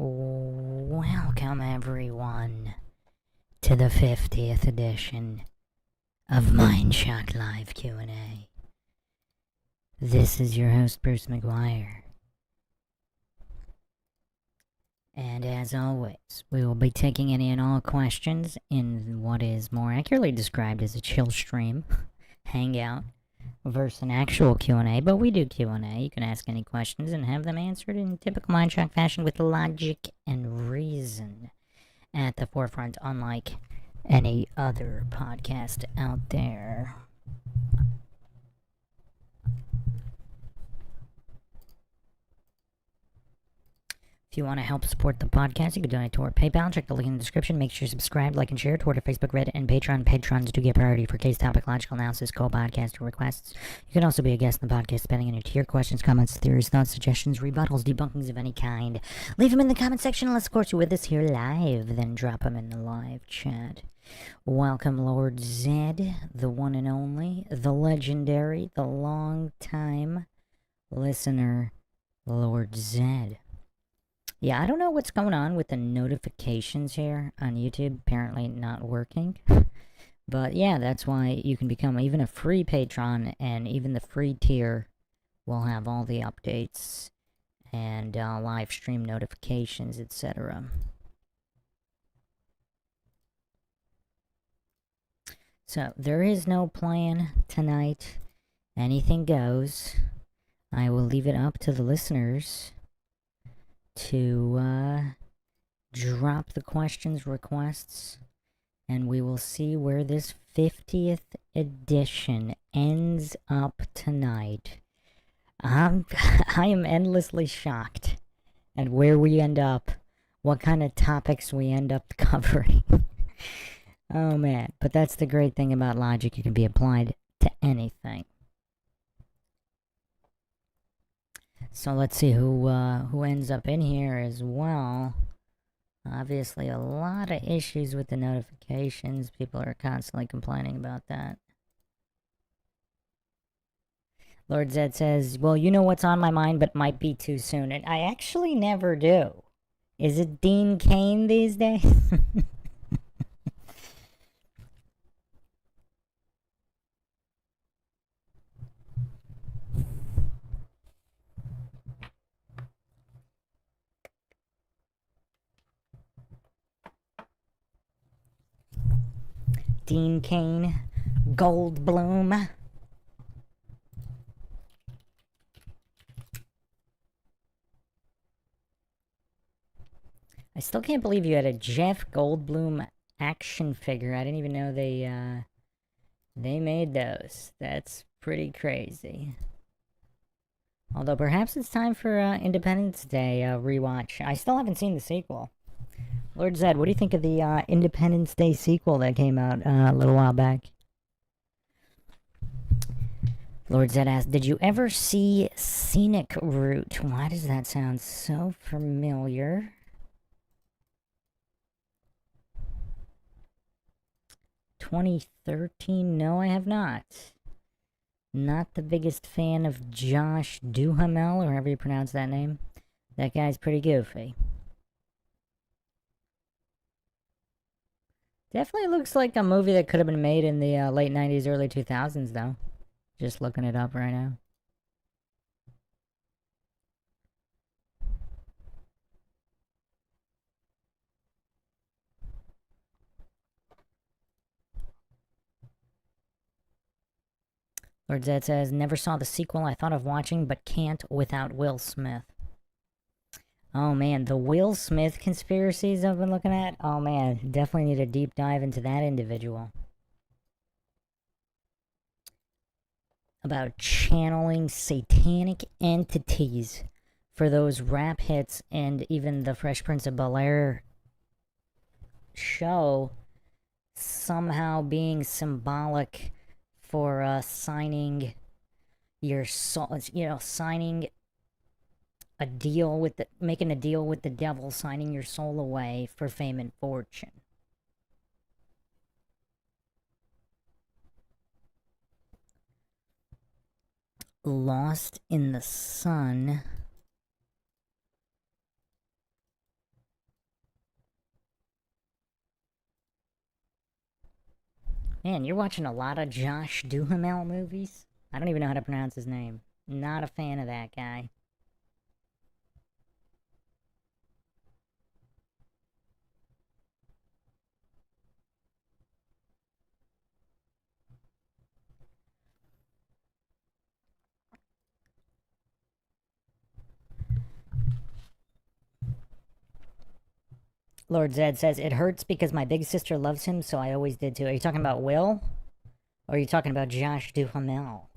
Welcome everyone to the 50th edition of Mindshock Live Q&A. This is your host, Bruce McGuire. And as always, we will be taking any and all questions in what is more accurately described as a chill stream, hangout, versus an actual Q&A, but we do Q&A. You can ask any questions and have them answered in typical Mindshock fashion with logic and reason at the forefront, unlike any other podcast out there. If you want to help support the podcast, you can donate to our PayPal. Check the link in the description. Make sure you subscribe, like, and share. Twitter, Facebook, Reddit, and Patreon. Patrons do get priority for case topic, logical analysis, co-podcast requests. You can also be a guest in the podcast, depending on your tier. Questions, comments, theories, thoughts, suggestions, rebuttals, debunkings of any kind. Leave them in the comment section unless, of course, you're with us here live. Then drop them in the live chat. Welcome, Lord Zed, the one and only, the legendary, the long-time listener, Lord Zed. Yeah, I don't know what's going on with the notifications here on YouTube. Apparently not working. But yeah, that's why you can become even a free patron, and even the free tier will have all the updates and live stream notifications, etc. So, there is no plan tonight. Anything goes. I will leave it up to the listeners to drop the questions, requests, and we will see where this 50th edition ends up tonight. I am endlessly shocked at where we end up, what kind of topics we end up covering. Oh man, but that's the great thing about logic, it can be applied to anything. So let's see who ends up in here as well. Obviously, a lot of issues with the notifications. People are constantly complaining about that. Lord Zed says, well, you know what's on my mind, but might be too soon. And I actually never do. Is it Dean Cain these days? Dean Cain, Goldblum. I still can't believe you had a Jeff Goldblum action figure. I didn't even know they made those. That's pretty crazy. Although perhaps it's time for Independence Day rewatch. I still haven't seen the sequel. Lord Zed, what do you think of the Independence Day sequel that came out a little while back? Lord Zed asked, did you ever see Scenic Route? Why does that sound so familiar? $2013? No, I have not. Not the biggest fan of Josh Duhamel, or however you pronounce that name. That guy's pretty goofy. Definitely looks like a movie that could have been made in the late 90s, early 2000s, though. Just looking it up right now. Lord Zed says, never saw the sequel I thought of watching, but can't without Will Smith. Oh man, the Will Smith conspiracies I've been looking at? Oh man, definitely need a deep dive into that individual. About channeling satanic entities for those rap hits, and even the Fresh Prince of Bel-Air show somehow being symbolic for signing your soul, signing a deal with making a deal with the devil, signing your soul away for fame and fortune. Lost in the Sun Man, you're watching a lot of Josh Duhamel movies? I don't even know how to pronounce his name. Not a fan of that guy. Lord Zed says, it hurts because my big sister loves him, so I always did too. Are you talking about Will? Or are you talking about Josh Duhamel?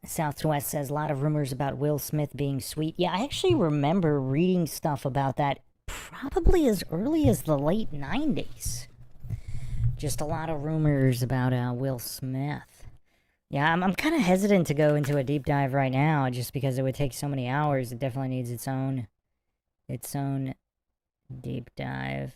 Southwest says, a lot of rumors about Will Smith being sweet. Yeah, I actually remember reading stuff about that probably as early as the late 90s. Just a lot of rumors about Will Smith. Yeah, I'm kind of hesitant to go into a deep dive right now just because it would take so many hours. It definitely needs its own deep dive.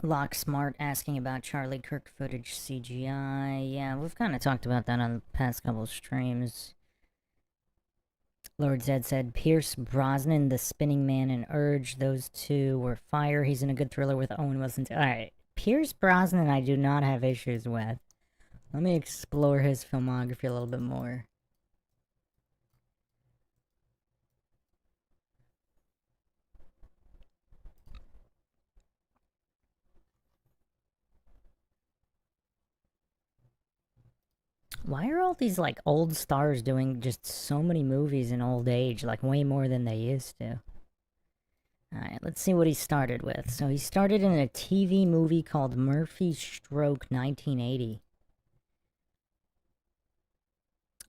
Lock Smart asking about Charlie Kirk footage CGI. Yeah, we've kind of talked about that on the past couple streams. Lord Zed said Pierce Brosnan, The Spinning Man, and Urge. Those two were fire. He's in a good thriller with Owen Wilson. Alright, Pierce Brosnan I do not have issues with. Let me explore his filmography a little bit more. Why are all these like old stars doing just so many movies in old age, like way more than they used to? Alright, let's see what he started with. So he started in a TV movie called Murphy's Stroke 1980.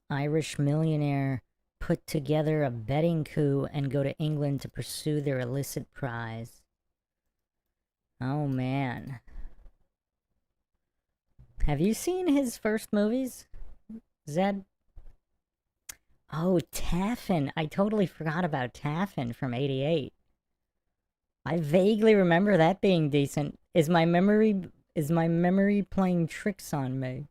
Irish millionaire put together a betting coup and go to England to pursue their illicit prize. Oh man. Have you seen his first movies, Zed? Oh, Taffin. I totally forgot about Taffin from 88. I vaguely remember that being decent. Is my memory playing tricks on me?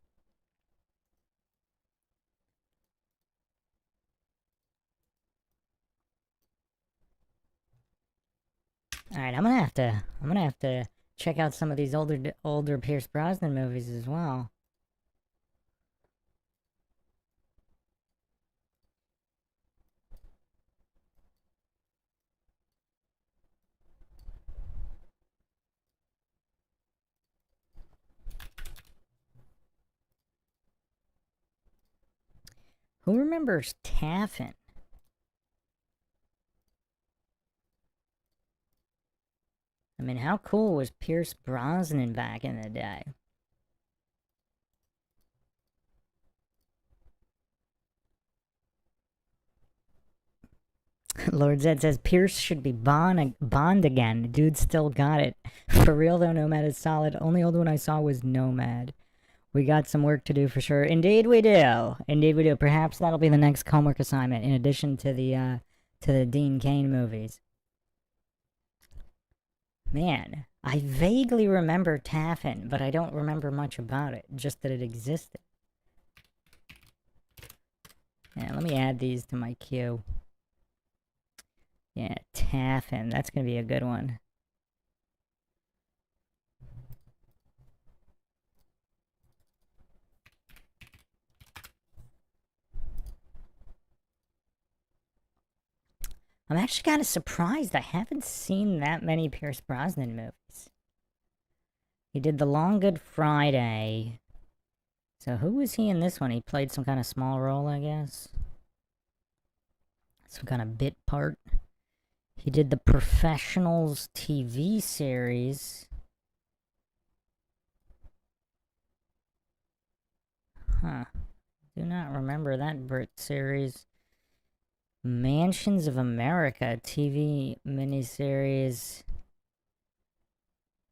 All right, I'm gonna have to check out some of these older Pierce Brosnan movies as well. Who remembers Taffin? I mean, how cool was Pierce Brosnan back in the day? Lord Zed says Pierce should be Bond again. Dude still got it. For real though, Nomad is solid. Only old one I saw was Nomad. We got some work to do for sure. Indeed we do. Indeed we do. Perhaps that'll be the next homework assignment in addition to the Dean Cain movies. Man, I vaguely remember Taffin, but I don't remember much about it. Just that it existed. Yeah, let me add these to my queue. Yeah, Taffin. That's gonna be a good one. I'm actually kind of surprised I haven't seen that many Pierce Brosnan movies. He did The Long Good Friday. So who was he in this one? He played some kind of small role, I guess. Some kind of bit part. He did The Professionals TV series. Huh. Do not remember that Brit series. Mansions of America TV miniseries.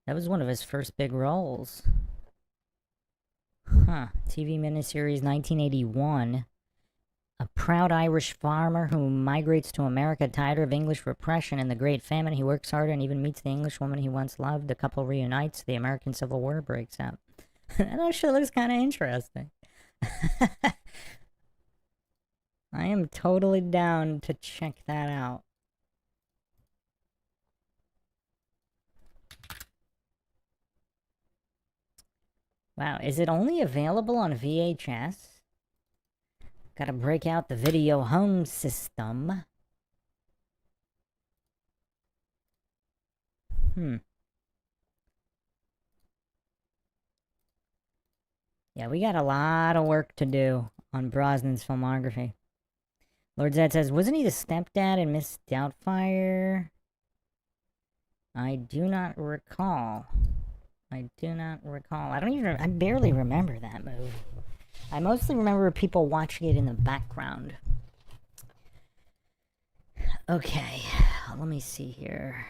That was one of his first big roles. Huh. TV miniseries 1981. A proud Irish farmer who migrates to America tired of English repression and the Great Famine. He works hard and even meets the English woman he once loved. The couple reunites. The American Civil War breaks out. That actually looks kind of interesting. I am totally down to check that out. Wow, is it only available on VHS? Gotta break out the video home system. Yeah, we got a lot of work to do on Brosnan's filmography. Lord Zed says, wasn't he the stepdad in Miss Doubtfire? I do not recall. I barely remember that movie. I mostly remember people watching it in the background. Okay, let me see here.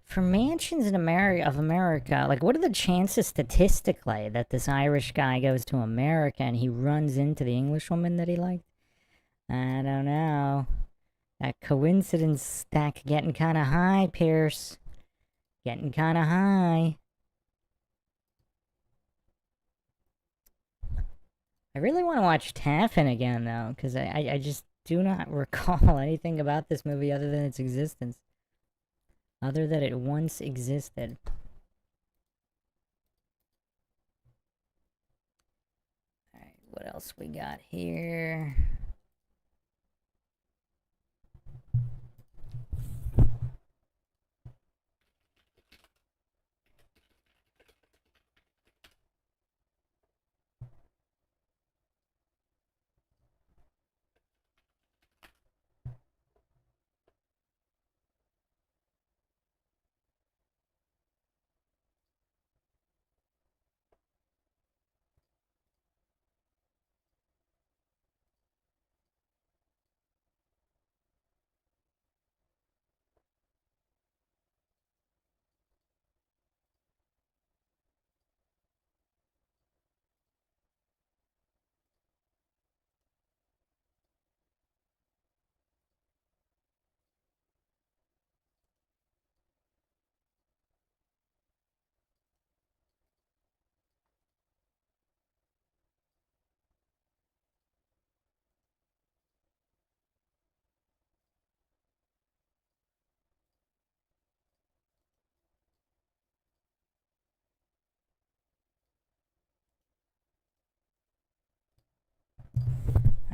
For mansions in America, like, what are the chances statistically that this Irish guy goes to America and he runs into the Englishwoman that he liked? I don't know. That coincidence stack getting kind of high, Pierce. Getting kind of high. I really want to watch Taffin again, though, because I just do not recall anything about this movie other than its existence. Other than it once existed. Alright, what else we got here?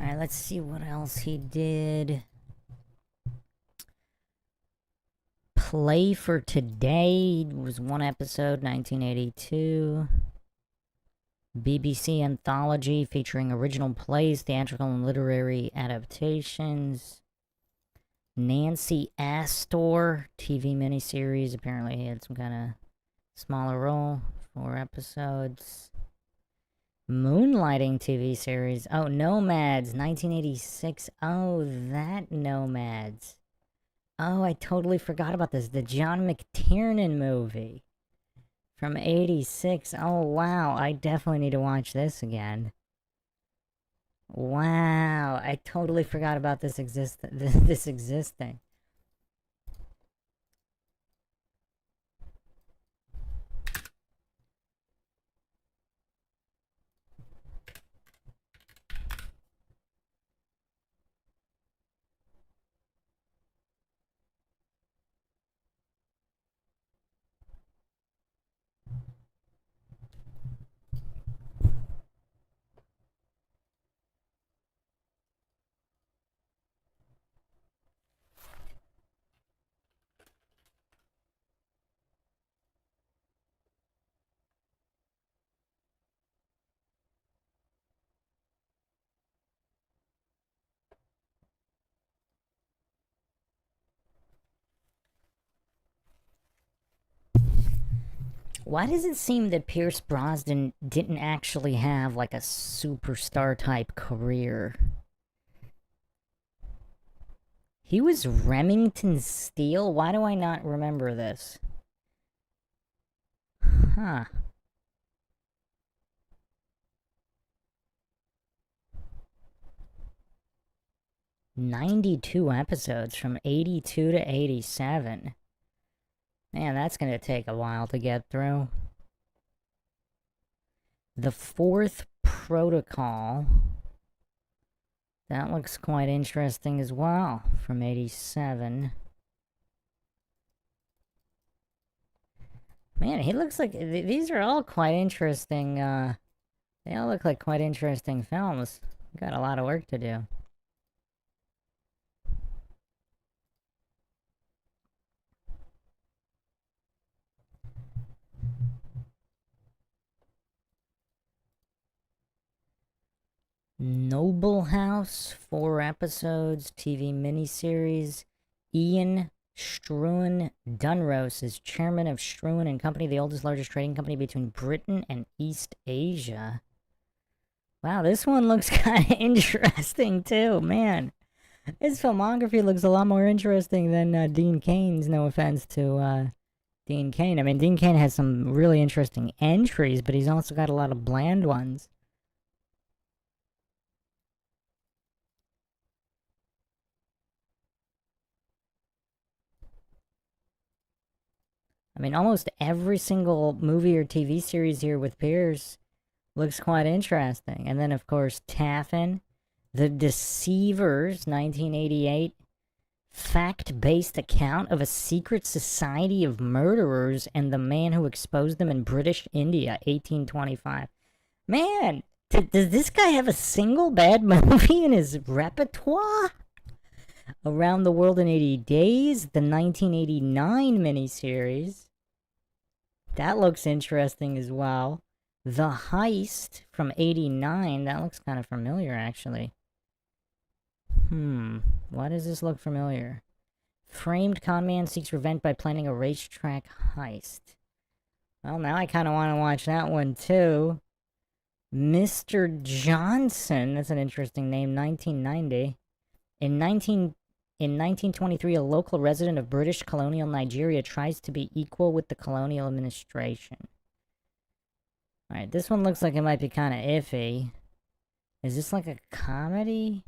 Alright, let's see what else he did. Play for Today was one episode, 1982. BBC anthology featuring original plays, theatrical and literary adaptations. Nancy Astor TV miniseries. Apparently he had some kind of smaller role. 4 episodes. Moonlighting TV series. Oh, Nomads, 1986. Oh, that Nomads. Oh, I totally forgot about this. The John McTiernan movie from 86. Oh, wow. I definitely need to watch this again. Wow. I totally forgot about this existing. Why does it seem that Pierce Brosnan didn't actually have like a superstar type career? He was Remington Steele? Why do I not remember this? Huh. "92 episodes from 82 to 87. Man, that's gonna take a while to get through. The Fourth Protocol. That looks quite interesting as well, from 87. Man, he looks like... These are all quite interesting, they all look like quite interesting films. Got a lot of work to do. Noble House, 4 episodes, TV miniseries. Ian Struan Dunros is chairman of Struan and Company, the oldest, largest trading company between Britain and East Asia. Wow, this one looks kind of interesting too, man. His filmography looks a lot more interesting than Dean Cain's, no offense to Dean Cain. I mean, Dean Cain has some really interesting entries, but he's also got a lot of bland ones. I mean, almost every single movie or TV series here with Pierce looks quite interesting. And then, of course, Taffin, The Deceivers, 1988. Fact-based account of a secret society of murderers and the man who exposed them in British India, 1825. Man, does this guy have a single bad movie in his repertoire? Around the World in 80 Days, the 1989 miniseries. That looks interesting as well. The Heist from 89. That looks kind of familiar, actually. Why does this look familiar? Framed conman seeks revenge by planning a racetrack heist. Well, now I kind of want to watch that one, too. Mr. Johnson. That's an interesting name. 1990. In 1923, a local resident of British colonial Nigeria tries to be equal with the colonial administration. Alright, this one looks like it might be kind of iffy. Is this like a comedy?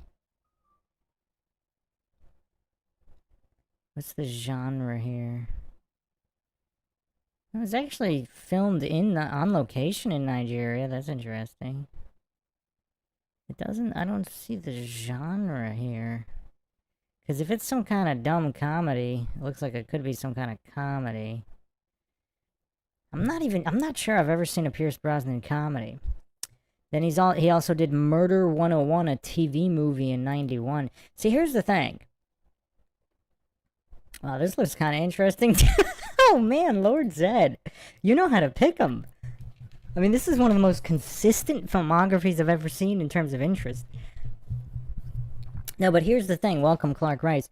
What's the genre here? It was actually filmed on location in Nigeria. That's interesting. I don't see the genre here. Because if it's some kind of dumb comedy, it looks like it could be some kind of comedy. I'm not sure I've ever seen a Pierce Brosnan comedy. Then he also did Murder 101, a TV movie in 91. See, here's the thing. Wow, this looks kind of interesting. Oh man, Lord Zed. You know how to pick them. I mean, this is one of the most consistent filmographies I've ever seen in terms of interest. No, but here's the thing. Welcome, Clark Rice.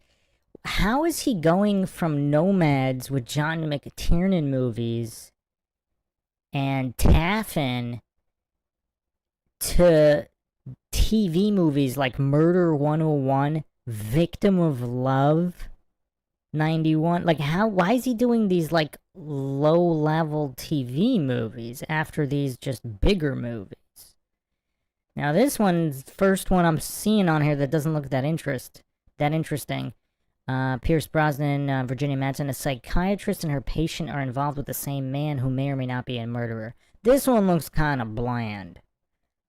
How is he going from Nomads with John McTiernan movies and Taffin to TV movies like Murder 101, Victim of Love 91? Like, why is he doing these, like, low-level TV movies after these just bigger movies? Now, this one's first one I'm seeing on here that doesn't look that interesting. Pierce Brosnan, Virginia Madsen, a psychiatrist and her patient are involved with the same man who may or may not be a murderer. This one looks kind of bland.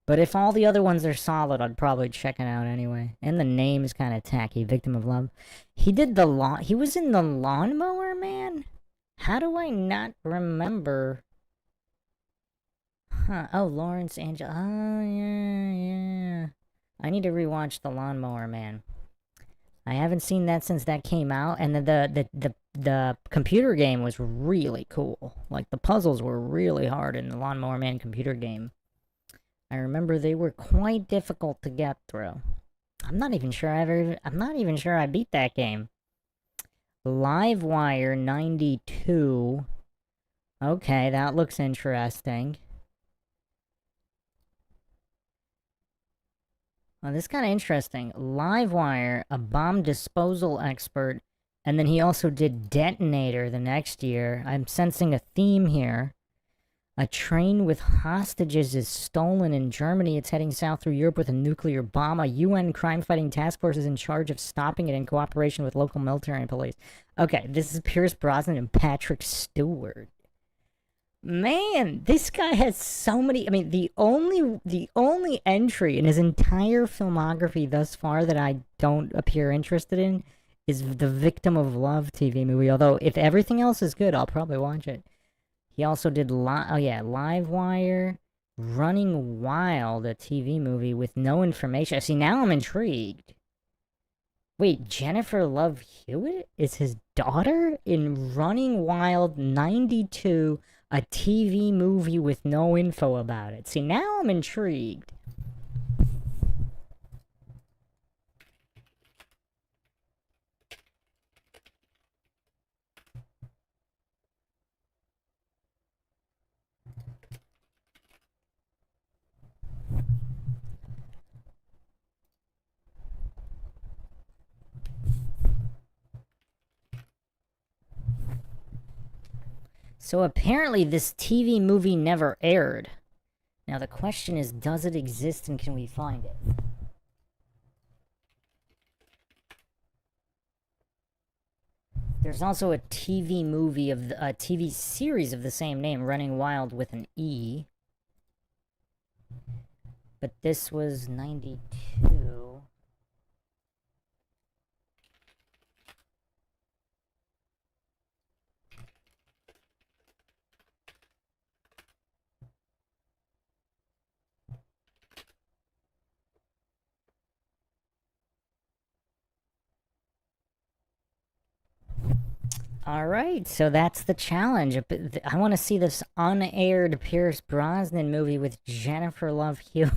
But if all the other ones are solid, I'd probably check it out anyway. And the name is kind of tacky, Victim of Love. He was in The Lawnmower Man? How do I not remember? Huh, oh, Lawrence Angel. Oh, yeah. I need to rewatch The Lawnmower Man. I haven't seen that since that came out, and the computer game was really cool. Like, the puzzles were really hard in the Lawnmower Man computer game. I remember they were quite difficult to get through. I'm not even sure I beat that game. Livewire 92. Okay, that looks interesting. Well, this is kind of interesting. Livewire, a bomb disposal expert, and then he also did Detonator the next year. I'm sensing a theme here. A train with hostages is stolen in Germany. It's heading south through Europe with a nuclear bomb. A UN crime-fighting task force is in charge of stopping it in cooperation with local military and police. Okay, this is Pierce Brosnan and Patrick Stewart. Man, this guy has so many. I mean, the only entry in his entire filmography thus far that I don't appear interested in is the Victim of Love TV movie. Although, if everything else is good, I'll probably watch it. He also did Livewire, Running Wild, a TV movie with no information. See, now I'm intrigued. Wait, Jennifer Love Hewitt is his daughter in Running Wild 92, a TV movie with no info about it. See, now I'm intrigued. So apparently this TV movie never aired. Now the question is, does it exist and can we find it? There's also a TV movie of a TV series of the same name, Running Wild with an E. But this was 92. Alright, so that's the challenge. I want to see this unaired Pierce Brosnan movie with Jennifer Love Hewitt.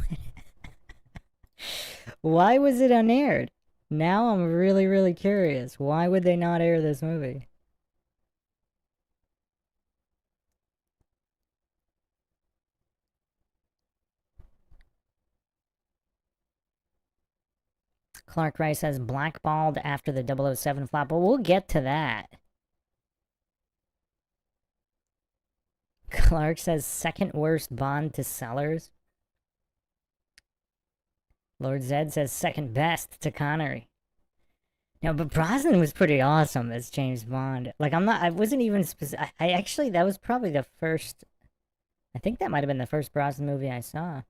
Why was it unaired? Now I'm really, really curious. Why would they not air this movie? Clark Rice says blackballed after the 007 flop, but we'll get to that. Clark says second worst Bond to Sellers. Lord Zed says second best to Connery. No, but Brosnan was pretty awesome as James Bond. Like, I wasn't even specific. I actually, that was probably the first, I think that might have been the first Brosnan movie I saw.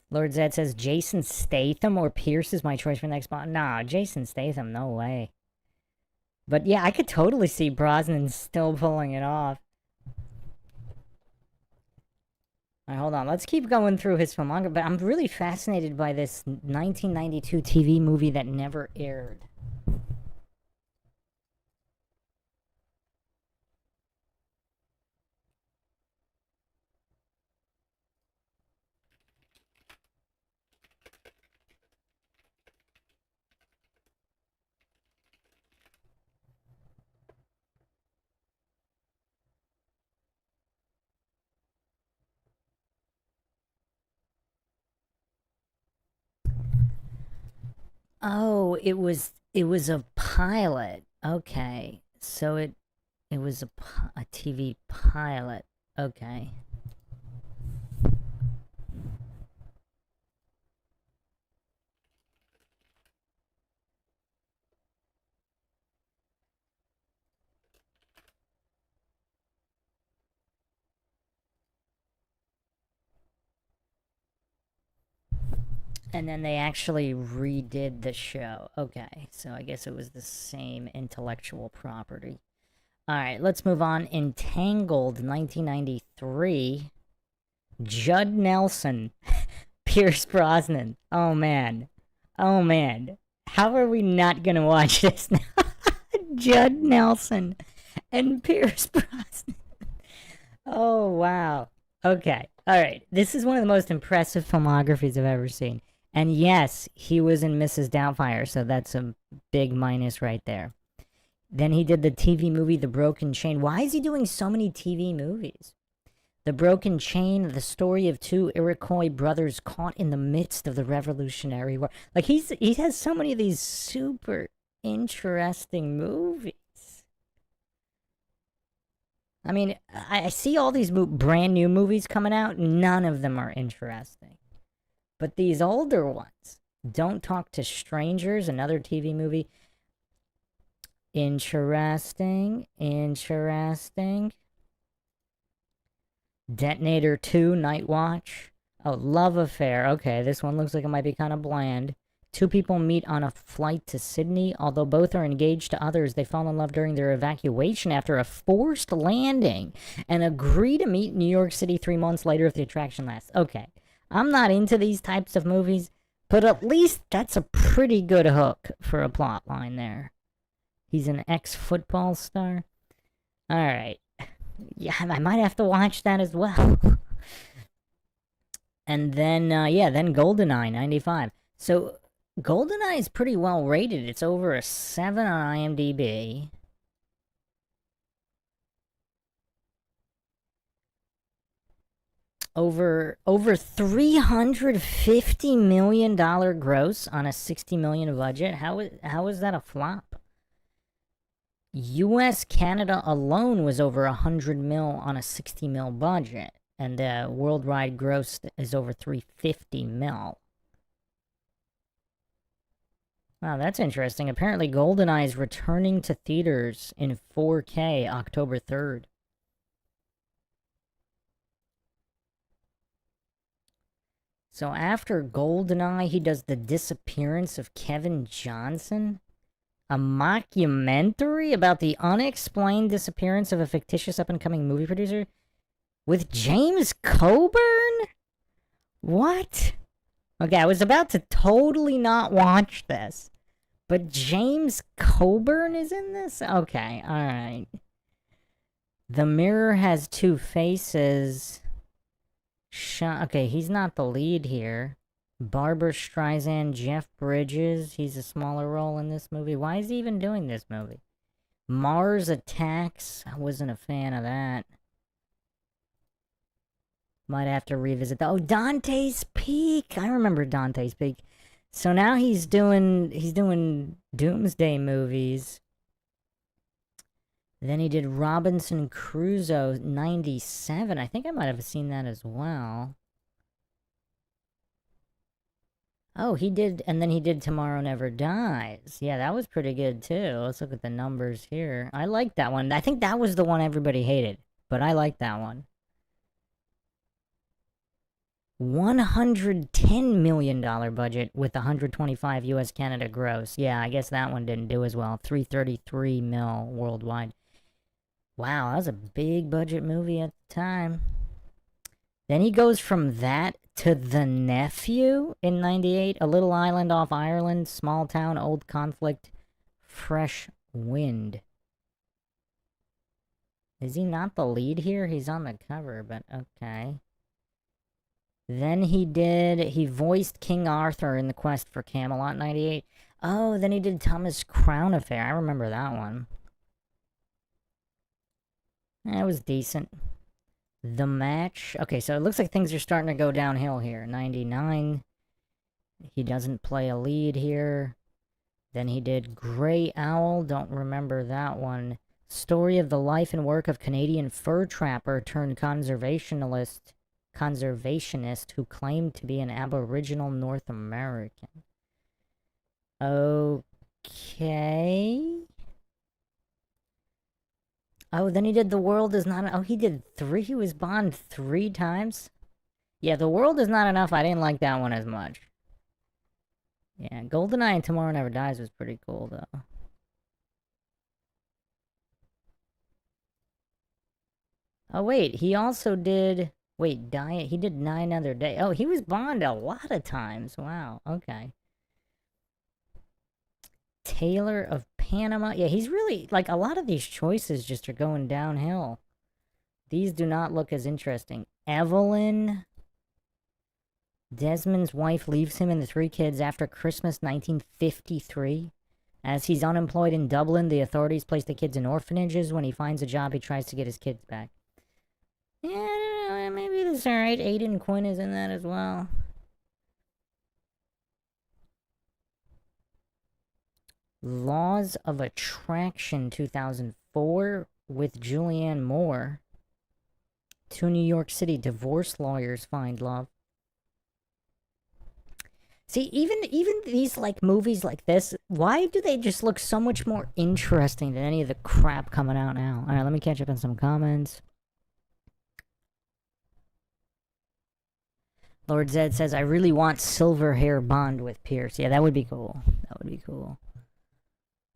Lord Zed says Jason Statham or Pierce is my choice for next Bond. Nah, Jason Statham, no way. But yeah, I could totally see Brosnan still pulling it off. All right, hold on. Let's keep going through his filmography. But I'm really fascinated by this 1992 TV movie that never aired. Oh, it was a pilot. Okay, so it was a TV pilot. Okay. And then they actually redid the show. Okay, so I guess it was the same intellectual property. All right, let's move on. Entangled, 1993. Judd Nelson, Pierce Brosnan. Oh man. Oh man. How are we not gonna watch this now? Judd Nelson and Pierce Brosnan. Oh wow. Okay. All right. This is one of the most impressive filmographies I've ever seen. And yes, he was in Mrs. Doubtfire, so that's a big minus right there. Then he did the TV movie The Broken Chain. Why is he doing so many TV movies? The Broken Chain, the story of two Iroquois brothers caught in the midst of the Revolutionary War. Like he has so many of these super interesting movies. I mean, I see all these brand new movies coming out. None of them are interesting. But these older ones, Don't Talk to Strangers, another TV movie. Interesting. Detonator 2, Night Watch. Oh, Love Affair. Okay, this one looks like it might be kind of bland. Two people meet on a flight to Sydney. Although both are engaged to others, they fall in love during their evacuation after a forced landing and agree to meet in New York City 3 months later if the attraction lasts. Okay, I'm not into these types of movies, but at least that's a pretty good hook for a plot line there. He's an ex-football star. All right. Yeah, I might have to watch that as well. And then, then GoldenEye, 95. So, GoldenEye is pretty well rated. It's over a 7 on IMDb. Over $350 million gross on a $60 million budget. How is that a flop? US Canada alone was over 100 mil on a 60 mil budget, and the worldwide gross is over 350 mil. Wow, that's interesting. Apparently GoldenEye is returning to theaters in 4K October 3rd. So after GoldenEye, he does The Disappearance of Kevin Johnson, a mockumentary about the unexplained disappearance of a fictitious up-and-coming movie producer with James Coburn? What? Okay, I was about to totally not watch this, but James Coburn is in this? Okay, alright. The Mirror Has Two Faces. Okay, he's not the lead here. Barbara Streisand, Jeff Bridges. He's a smaller role in this movie. Why is he even doing this movie? Mars Attacks. I wasn't a fan of that. Might have to revisit that. Oh, Dante's Peak. I remember Dante's Peak. So now he's doing Doomsday movies. Then he did Robinson Crusoe 97. I think I might have seen that as well. Oh, he did, and then he did Tomorrow Never Dies. Yeah, that was pretty good too. Let's look at the numbers here. I like that one. I think that was the one everybody hated, but I like that one. $110 million budget with 125 US Canada gross. Yeah, I guess that one didn't do as well. 333 mil worldwide. Wow, that was a big budget movie at the time. Then he goes from that to The Nephew in 98, A Little Island Off Ireland, Small Town, Old Conflict, Fresh Wind. Is he not the lead here? He's on the cover, but okay. Then he voiced King Arthur in The Quest for Camelot 98. Oh, then he did Thomas Crown Affair. I remember that one. It was decent. The Match. Okay, so it looks like things are starting to go downhill here. 99. He doesn't play a lead here. Then he did Grey Owl. Don't remember that one. Story of the life and work of Canadian fur trapper turned conservationist who claimed to be an Aboriginal North American. Okay. Oh, then he did The World Is Not... Oh, he did 3? He was Bond 3 times? Yeah, The World Is Not Enough. I didn't like that one as much. Yeah, GoldenEye and Tomorrow Never Dies was pretty cool, though. Oh, wait, he also did... Wait, Diet... He did 9 Other Day. Oh, he was Bond a lot of times. Wow, okay. Taylor of Panama. Yeah, he's really... Like, a lot of these choices just are going downhill. These do not look as interesting. Evelyn... Desmond's wife leaves him and the 3 kids after Christmas 1953. As he's unemployed in Dublin, the authorities place the kids in orphanages. When he finds a job, he tries to get his kids back. Yeah, I don't know, maybe that's alright. Aidan Quinn is in that as well. Laws of Attraction 2004 with Julianne Moore. 2 New York City divorce lawyers find love. See, even these, like, movies like this, why do they just look so much more interesting than any of the crap coming out now? Alright, let me catch up on some comments. Lord Zed says, I really want silver hair Bond with Pierce. Yeah, that would be cool. That would be cool.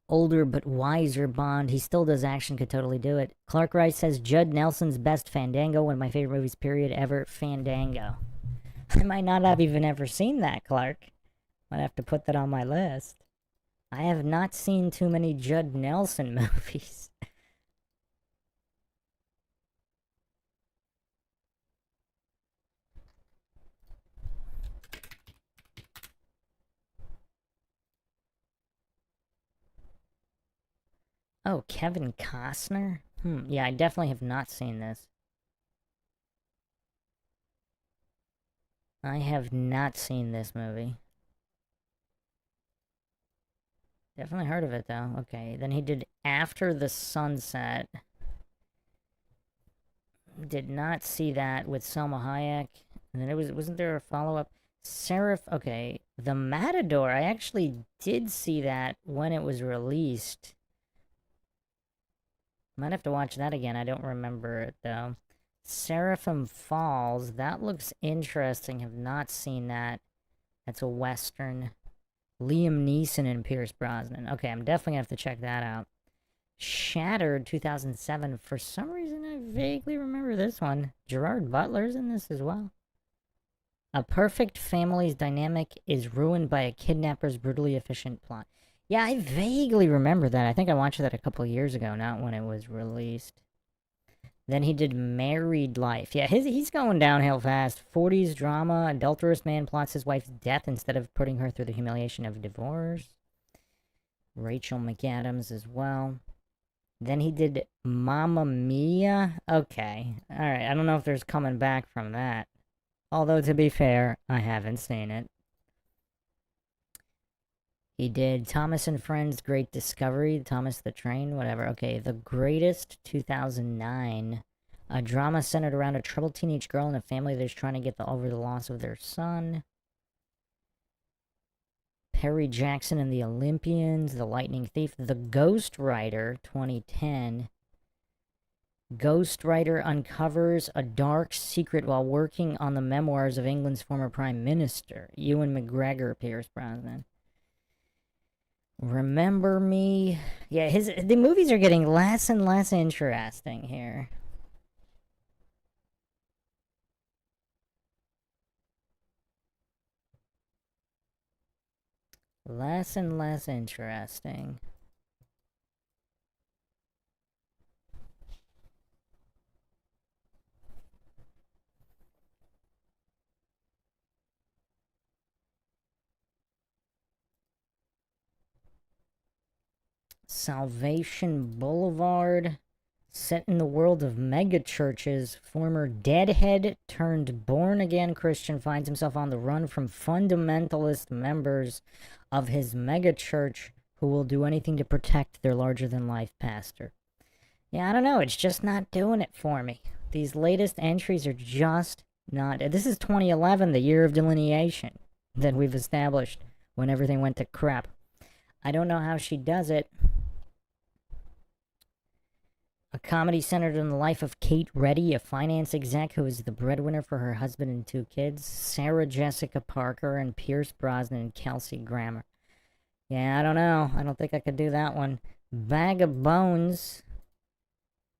Older but wiser Bond. He still does action, could totally do it. Clark Rice says, Judd Nelson's best Fandango, one of my favorite movies, period, ever, Fandango. I might not have even ever seen that, Clark. Might have to put that on my list. I have not seen too many Judd Nelson movies. Oh, Kevin Costner? Yeah, I definitely have not seen this. I have not seen this movie. Definitely heard of it, though. Okay, then he did After the Sunset. Did not see that with Selma Hayek. And then wasn't there a follow-up? Seraph, okay. The Matador, I actually did see that when it was released. Might have to watch that again. I don't remember it, though. Seraphim Falls, that looks interesting. Have not seen that. That's a Western. Liam Neeson and Pierce Brosnan. Okay, I'm definitely gonna have to check that out. Shattered 2007. For some reason, I vaguely remember this one. Gerard Butler's in this as well. A perfect family's dynamic is ruined by a kidnapper's brutally efficient plot. Yeah, I vaguely remember that. I think I watched that a couple years ago, not when it was released. Then he did Married Life. Yeah, he's going downhill fast. 40s drama. Adulterous man plots his wife's death instead of putting her through the humiliation of divorce. Rachel McAdams as well. Then he did Mamma Mia. Okay. Alright, I don't know if there's coming back from that. Although, to be fair, I haven't seen it. He did Thomas and Friends, Great Discovery, Thomas the Train, whatever. Okay, The Greatest, 2009. A drama centered around a troubled teenage girl and a family that's trying to get over the loss of their son. Perry Jackson and the Olympians, The Lightning Thief. The Ghost Rider, 2010. Ghost Rider uncovers a dark secret while working on the memoirs of England's former Prime Minister. Ewan McGregor, Pierce Brosnan. Remember Me. Yeah, the movies are getting less and less interesting here. Less and less interesting. Salvation Boulevard. Set in the world of megachurches, former deadhead turned born again Christian finds himself on the run from fundamentalist members of his megachurch who will do anything to protect their larger than life pastor. Yeah, I don't know. It's just not doing it for me. These latest entries are just not. This is 2011, the year of delineation that we've established when everything went to crap. I don't know how she does it. A comedy centered on the life of Kate Reddy, a finance exec who is the breadwinner for her husband and 2 kids, Sarah Jessica Parker, and Pierce Brosnan and Kelsey Grammer. Yeah, I don't know. I don't think I could do that one. Bag of Bones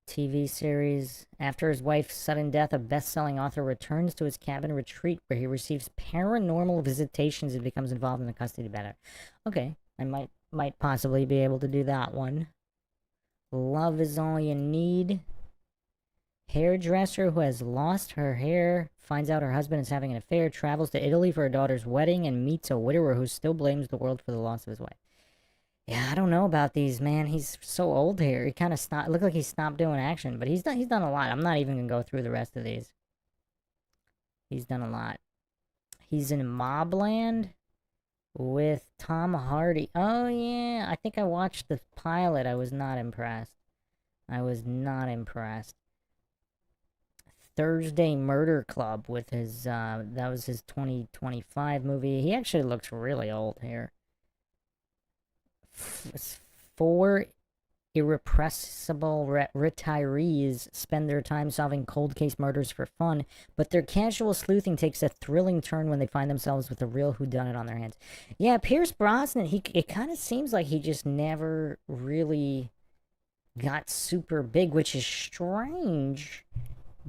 TV series. After his wife's sudden death, a best-selling author returns to his cabin retreat where he receives paranormal visitations and becomes involved in the custody battle. Okay, I might possibly be able to do that one. Love is All You Need. Hairdresser who has lost her hair finds out her husband is having an affair, travels to Italy for her daughter's wedding, and meets a widower who still blames the world for the loss of his wife. Yeah, I don't know about these, man. He's so old here. He kind of stopped. Looked like he stopped doing action, but he's done a lot. I'm not even gonna go through the rest of these. He's done a lot. He's in Mobland with Tom Hardy. Oh yeah, I think I watched the pilot. I was not impressed. Thursday Murder Club with his that was his 2025 movie. He actually looks really old here. 4 irrepressible retirees spend their time solving cold case murders for fun, but their casual sleuthing takes a thrilling turn when they find themselves with a real whodunit on their hands. Yeah, Pierce Brosnan, it kind of seems like he just never really got super big, which is strange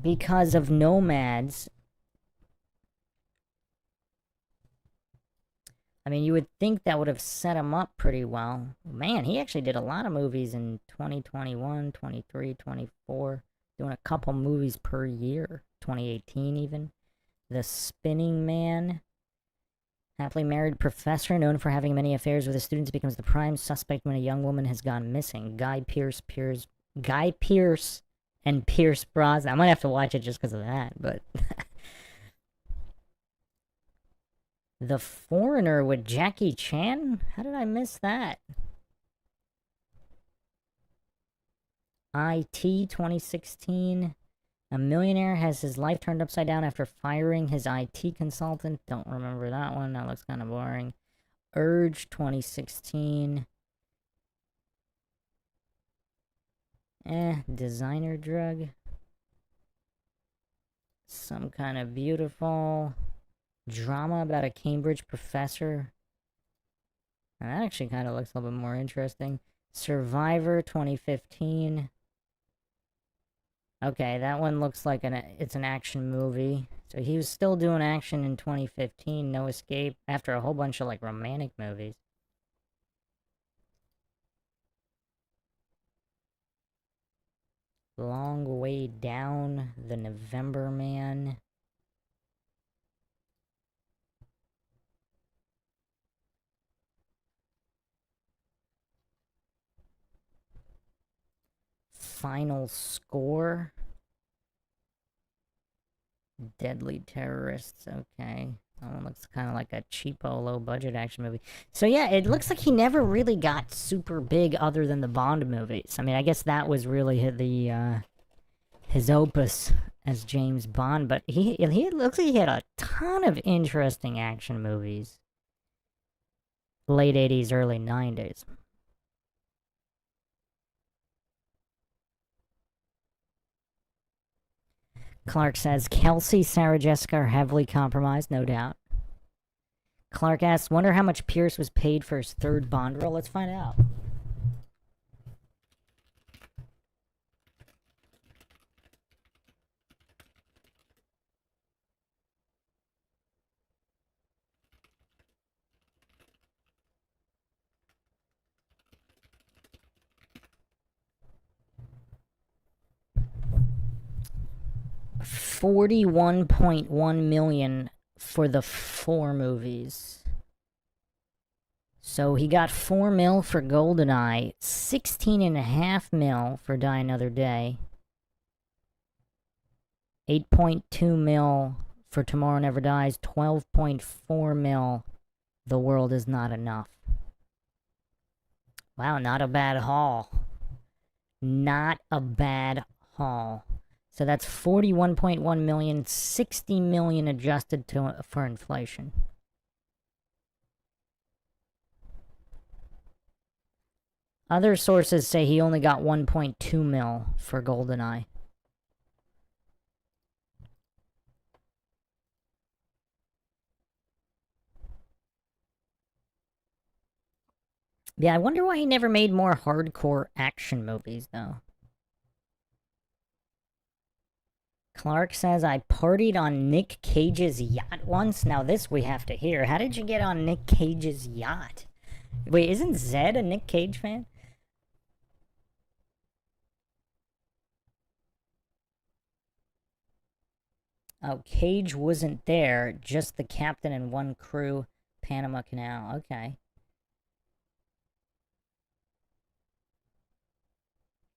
because of Nomads. I mean, you would think that would have set him up pretty well. Man, he actually did a lot of movies in 2021, 23, 24. Doing a couple movies per year. 2018 even. The Spinning Man. Happily married professor known for having many affairs with his students becomes the prime suspect when a young woman has gone missing. Guy Pearce and Pierce Brosnan. I might have to watch it just because of that, but... The Foreigner with Jackie Chan? How did I miss that? IT 2016. A millionaire has his life turned upside down after firing his IT consultant. Don't remember that one. That looks kind of boring. Urge 2016. Designer drug. Some kind of beautiful drama about a Cambridge professor. Now, that actually kind of looks a little bit more interesting. Survivor 2015. Okay, that one looks like it's an action movie. So he was still doing action in 2015, No Escape, after a whole bunch of like romantic movies. Long Way Down, The November Man. Final Score. Deadly Terrorists. Okay. That one looks kind of like a cheapo, low-budget action movie. So yeah, it looks like he never really got super big other than the Bond movies. I mean, I guess that was really his opus as James Bond, but he looks like he had a ton of interesting action movies. Late 80s, early 90s. Clark says, Kelsey, Sarah Jessica are heavily compromised, no doubt. Clark asks, wonder how much Pierce was paid for his 3rd Bond role? Let's find out. 41.1 million for the 4 movies. So he got 4 mil for GoldenEye, 16.5 mil for Die Another Day, 8.2 mil for Tomorrow Never Dies, 12.4 mil The World Is Not Enough. Wow, not a bad haul. Not a bad haul. So that's 41.1 million, 60 million adjusted for inflation. Other sources say he only got 1.2 mil for GoldenEye. Yeah, I wonder why he never made more hardcore action movies, though. Clark says, I partied on Nick Cage's yacht once. Now this we have to hear. How did you get on Nick Cage's yacht? Wait, isn't Zed a Nick Cage fan? Oh, Cage wasn't there, just the captain and one crew, Panama Canal. Okay.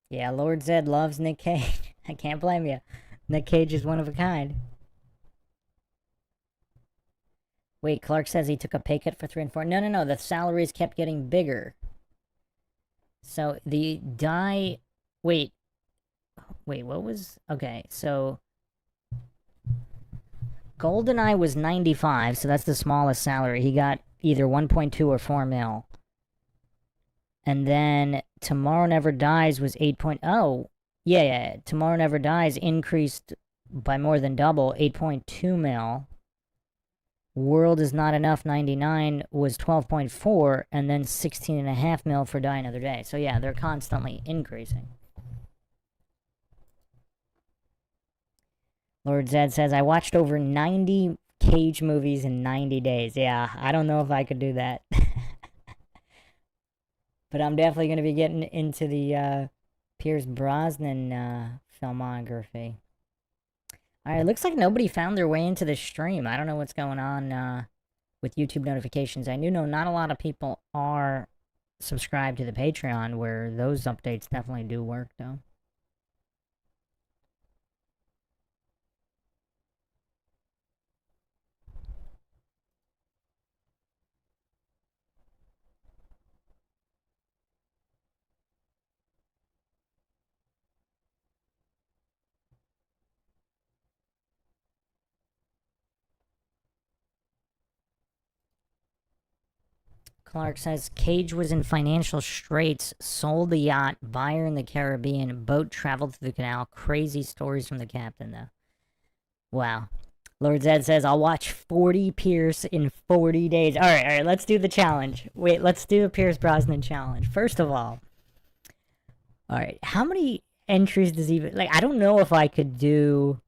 Yeah, Lord Zed loves Nick Cage. I can't blame you. Nick Cage is one of a kind. Wait, Clark says he took a pay cut for 3 and 4. No. The salaries kept getting bigger. So the die... Wait, what was... Okay, so... GoldenEye was 95, so that's the smallest salary. He got either 1.2 or 4 mil. And then Tomorrow Never Dies was 8.0. Yeah. Tomorrow Never Dies increased by more than double, 8.2 mil. World Is Not Enough 99 was 12.4, and then 16.5 mil for Die Another Day. So yeah, they're constantly increasing. Lord Zed says, I watched over 90 Cage movies in 90 days. Yeah, I don't know if I could do that. But I'm definitely going to be getting into the Pierce Brosnan filmography. Alright, it looks like nobody found their way into the stream. I don't know what's going on with YouTube notifications. I do know not a lot of people are subscribed to the Patreon, where those updates definitely do work, though. Clark says, Cage was in financial straits, sold the yacht, buyer in the Caribbean, boat traveled through the canal. Crazy stories from the captain, though. Wow. Lord Zed says, I'll watch 40 Pierce in 40 days. Alright, let's do the challenge. Wait, let's do a Pierce Brosnan challenge. First of all, alright, how many entries does he... Like, I don't know if I could do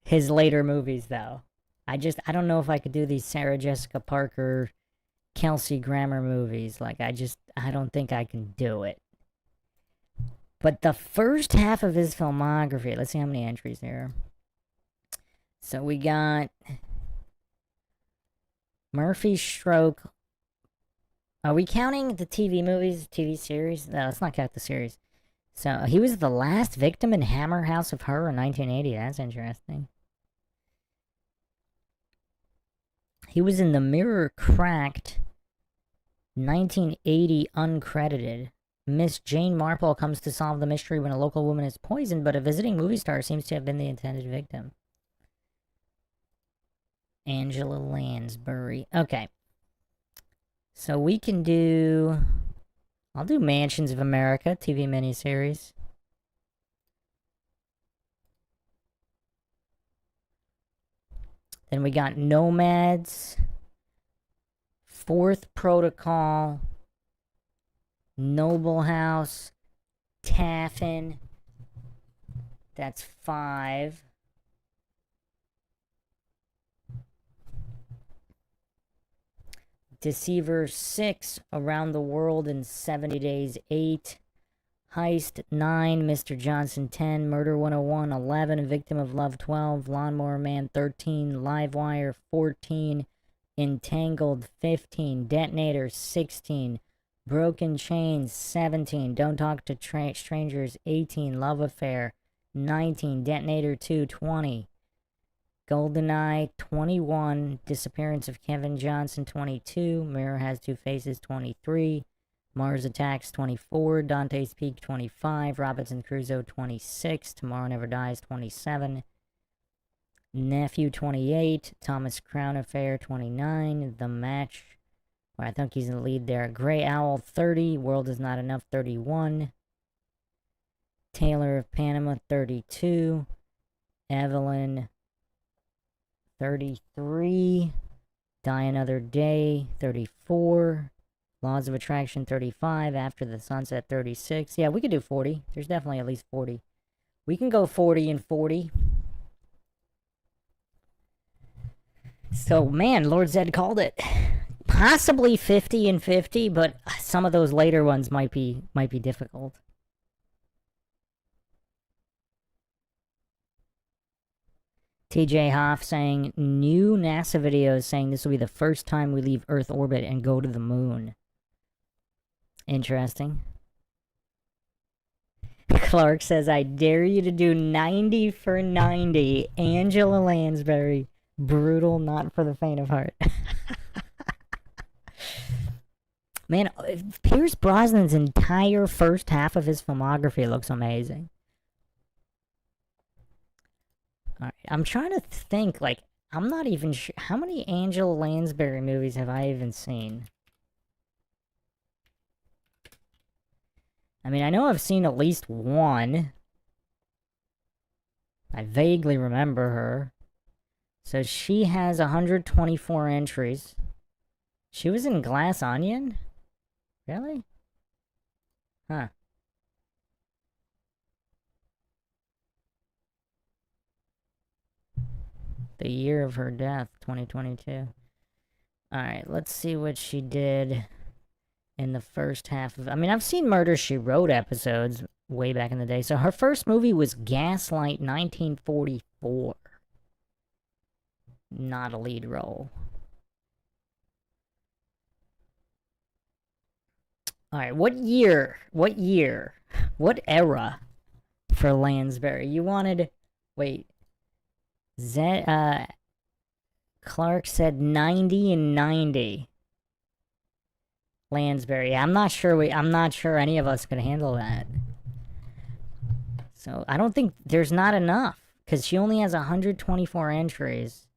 his later movies, though. I don't know if I could do these Sarah Jessica Parker... Kelsey Grammer movies. Like, I don't think I can do it. But the first half of his filmography, let's see how many entries there are. So we got Murphy's Stroke. Are we counting the TV movies, TV series? No, let's not count the series. So he was the last victim in Hammer House of Horror in 1980. That's interesting. He was in The Mirror Cracked, 1980, uncredited. Miss Jane Marple comes to solve the mystery when a local woman is poisoned, but a visiting movie star seems to have been the intended victim. Angela Lansbury. Okay. So we can do... I'll do Mansions of America, TV miniseries. Then we got Nomads, Fourth Protocol, Noble House, Taffin. That's 5. Deceiver 6, Around the World in 70 Days 8. Heist 9, Mr. Johnson 10, Murder 101 11, Victim of Love 12, Lawnmower Man 13, Livewire 14, Entangled 15, Detonator 16, Broken Chains 17, Don't Talk to Strangers 18, Love Affair 19, Detonator 2 20, GoldenEye 21, Disappearance of Kevin Johnson 22, Mirror Has Two Faces 23, Mars Attacks 24, Dante's Peak 25, Robinson Crusoe 26, Tomorrow Never Dies 27, Nephew 28, Thomas Crown Affair 29, The Match, where I think he's in the lead there, Grey Owl 30, World Is Not Enough 31, Taylor of Panama 32, Evelyn 33, Die Another Day 34, Laws of Attraction 35, After the Sunset 36. Yeah, we could do 40. There's definitely at least 40. We can go 40 and 40. So, man, Lord Zed called it. Possibly 50 and 50, but some of those later ones might be difficult. TJ Hoff saying, new NASA videos saying this will be the first time we leave Earth orbit and go to the moon. Interesting. Clark says, I dare you to do 90 for 90. Angela Lansbury. Brutal, not for the faint of heart. Man, Pierce Brosnan's entire first half of his filmography looks amazing. Alright, I'm trying to think, like, I'm not even sure. How many Angela Lansbury movies have I even seen? I mean, I know I've seen at least one. I vaguely remember her. So she has 124 entries. She was in Glass Onion? Really? Huh. The year of her death, 2022. Alright, let's see what she did in the first half of... I mean, I've seen Murder, She Wrote episodes way back in the day. So her first movie was Gaslight, 1944. Not a lead role. Alright, what year? What era for Lansbury? You wanted... Wait. Clark said 90 and 90. Lansbury. I'm not sure any of us could handle that. So I don't think there's not enough, because she only has 124 entries.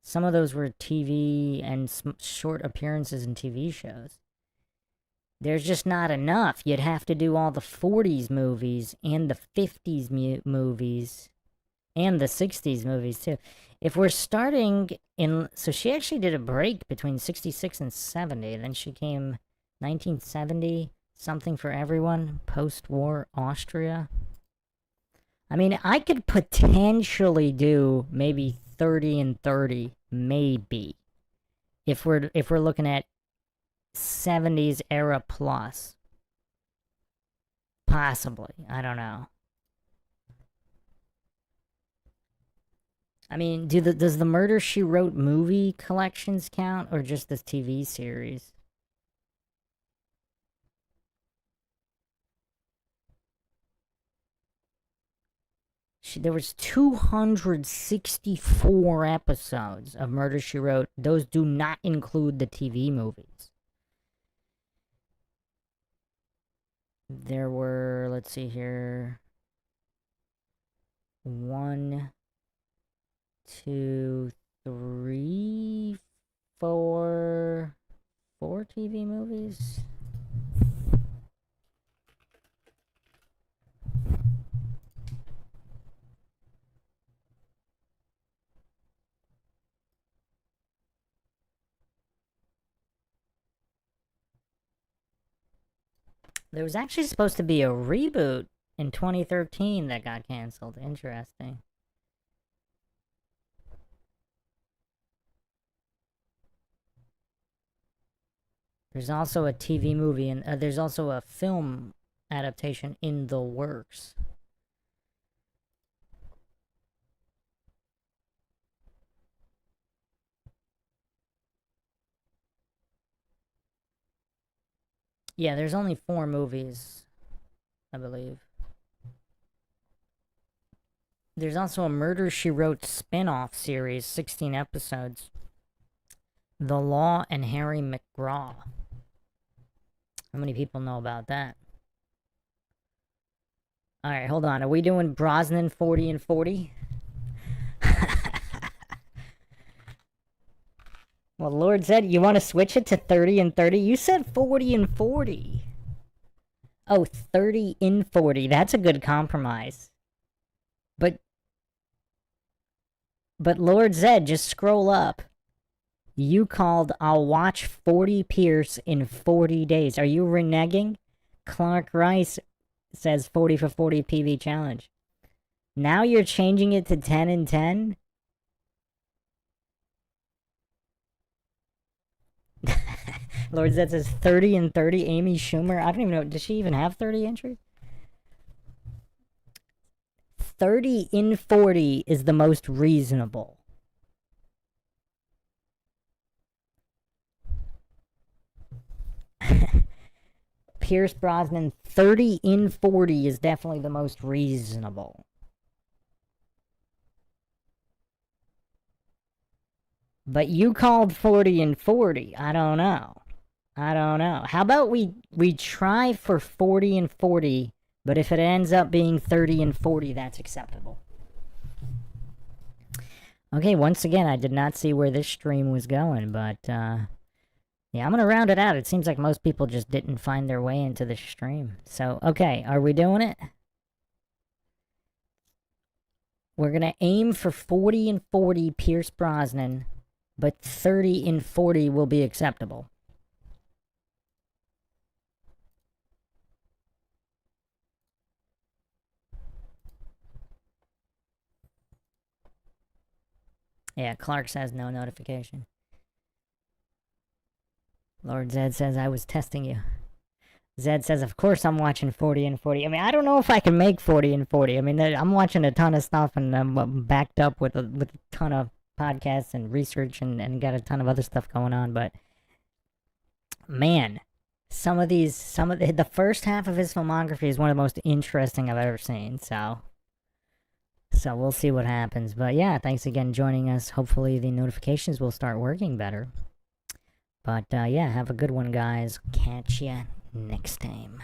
Some of those were TV and short appearances in TV shows. There's just not enough. You'd have to do all the 40s movies and the 50s movies and the 60s movies too. If we're starting in... So she actually did a break between 66 and 70. Then she came 1970, Something for Everyone, post-war Austria. I mean, I could potentially do maybe 30 and 30, maybe. If we're looking at 70s era plus. Possibly. I don't know. I mean, does the Murder, She Wrote movie collections count, or just the TV series? There was 264 episodes of Murder, She Wrote. Those do not include the TV movies. There were, let's see here, 1, 2, 3, 4 TV movies. There was actually supposed to be a reboot in 2013 that got canceled. Interesting. There's also a TV movie, and there's also a film adaptation in the works. Yeah, there's only 4 movies, I believe. There's also a Murder, She Wrote spin-off series, 16 episodes. The Law and Harry McGraw. How many people know about that? Alright, hold on. Are we doing Brosnan 40 and 40? Well, Lord said, you want to switch it to 30 and 30? You said 40 and 40. Oh, 30 in 40. That's a good compromise. But Lord Zed, just scroll up. You called, I'll watch 40 Pierce in 40 days. Are you reneging? Clark Rice says 40 for 40 PV challenge. Now you're changing it to 10 and 10? Lord Zed says 30 and 30. Amy Schumer. I don't even know. Does she even have 30 entries? 30 in 40 is the most reasonable. Pierce Brosnan, 30 in 40 is definitely the most reasonable. But you called 40 and 40. I don't know. How about we try for 40 and 40, but if it ends up being 30 and 40, that's acceptable. Okay, once again, I did not see where this stream was going, but, yeah, I'm gonna round it out. It seems like most people just didn't find their way into the stream. So, okay, are we doing it? We're gonna aim for 40 and 40 Pierce Brosnan, but 30 and 40 will be acceptable. Yeah, Clark says no notification. Lord Zed says I was testing you. Zed says, of course I'm watching 40 and 40. I mean, I don't know if I can make 40 and 40. I mean, I'm watching a ton of stuff, and I'm backed up with a ton of podcasts and research, and got a ton of other stuff going on, but man, the first half of his filmography is one of the most interesting I've ever seen, so we'll see what happens. But yeah, thanks again joining us. Hopefully the notifications will start working better. But yeah, have a good one, guys. Catch ya next time.